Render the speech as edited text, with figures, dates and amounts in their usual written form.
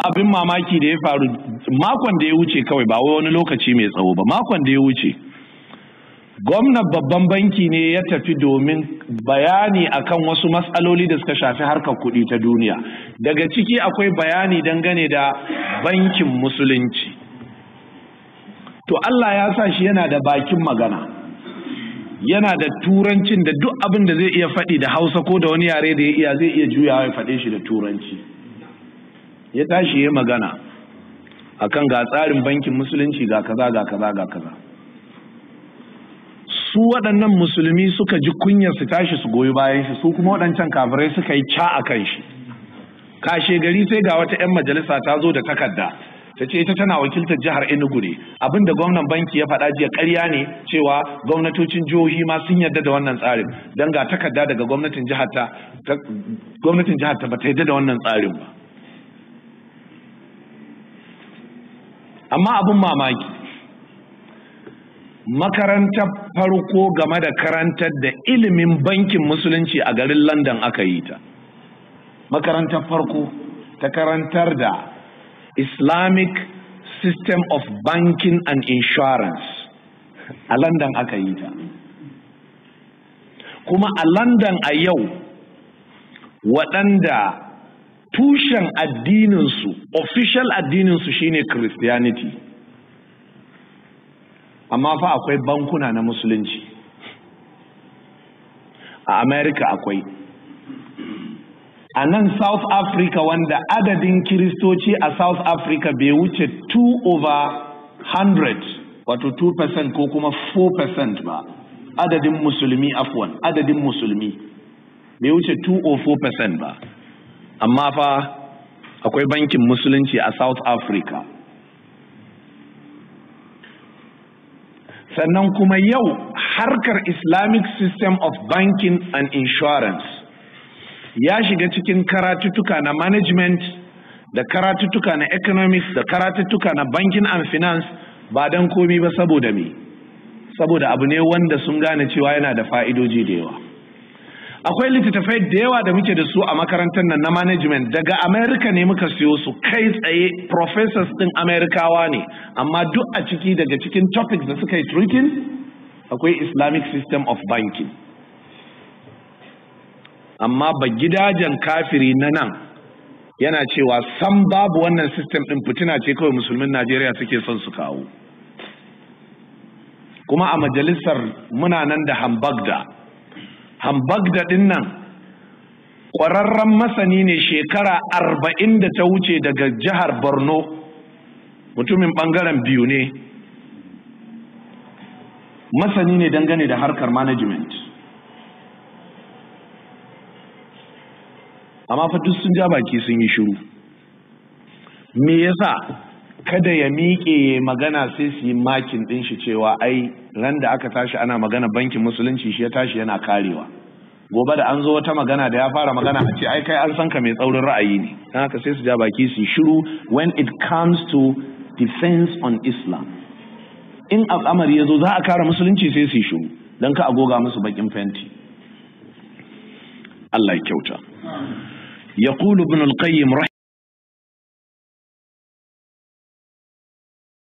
abin mamaki da ya faru makon da ya wuce kawai, ba wani lokaci mai tsawo ba, makon da ya wuce gwamnan babban banki ne ya tafi domin bayani akan wasu matsaloli da suka shafi harkar kuɗi ta duniya. Daga ciki akwai bayani dangane da bankin musulunci. To Allah ya sa shi yana da bakin magana, yana da turancin da duk abin da zai iya faɗi da Hausa ko da wani yare da ya iya zai iya juyawa ya faɗe shi da turanci. Ya tashi ya magana akan ga tsarin bankin musulunci ga kaza ga kaza ga kaza. Su waɗannan musulmi suka ji kunyar su tashi su goyi bayan shi, su kuma waɗancan kafirai suka yi ca a kan shi. Kashe gari sai ga wata 'yan majalisa ta zo da takarda ta ce ita tana wakiltar jihar Enugu ne, abinda gwamnan banki ya faɗa jiya ƙarya ne, cewa gwamnatocin jihohi ma sun yarda da wannan tsarin, don ga takarda daga gwamnatin jihar ta ba ta yarda da wannan tsarin ba. Amma abin mamaki, makarantar farko game da karantar da ilimin bankin musulunci a garin London aka yi ta. Makarantar farko ta karantar da Islamic System of Banking and Insurance a London aka yi ta. Kuma a London a yau waɗanda tushen addininsu, official addininsu shine Christianity. Amma fa akwai bankuna na musulunci. A America akwai. A nan South Africa wanda adadin Kiristoci a South Africa bai wuce 2/100, wato 2% ko kuma 4% ba. Adadin musulmi adadin musulmi bai wuce 2 or 4% ba. Amma fa akwai bankin musulunci a South Africa. Sannan kuma yau harkar Islamic System of Banking and Insurance ya shiga cikin karatuttuka na management da karatuttuka na economics da karatuttuka na banking and finance, ba don komi ba saboda me? Saboda abu ne wanda sun gane cewa yana da fa'idoji da yawa. Akwai littattafai da yawa da muke da su a makarantar nan na management daga America ne muka siyo su kai tsaye, professors din Amerikawa ne, amma duk a ciki daga cikin topics da suka yi treating akwai Islamic System of Banking. Amma ba gidajen kafiri na nan yana cewa san babu wannan system din, fitina ce kawai musulmin Najeriya suke son su kawo. Kuma a majalisar muna nan da Hambagda din nan ƙwararren masani ne, shekara 40 da ta wuce daga jihar Borno, mutumin ɓangaren biyu ne, masani ne dangane da harkar management. Amma fa duk sun ja baki sun yi shiru. Me yasa? Kada ya miƙe magana sai su yi makin ɗin shi cewa ai ran da aka tashi ana magana bankin musulunci shi ya tashi yana karewa. Gobe da an zo wata magana da ya fara magana a ce ai kai an san ka mai tsaurin ra'ayi ne. Dan haka sai su ja baki su yi shiru when it comes to defense on Islam. In al'amari ya zo za a kare musulunci sai su yi shiru don ka agoga musu bakin fenti. Allah ya kyauta. Yaqulu ibn al-Qayyim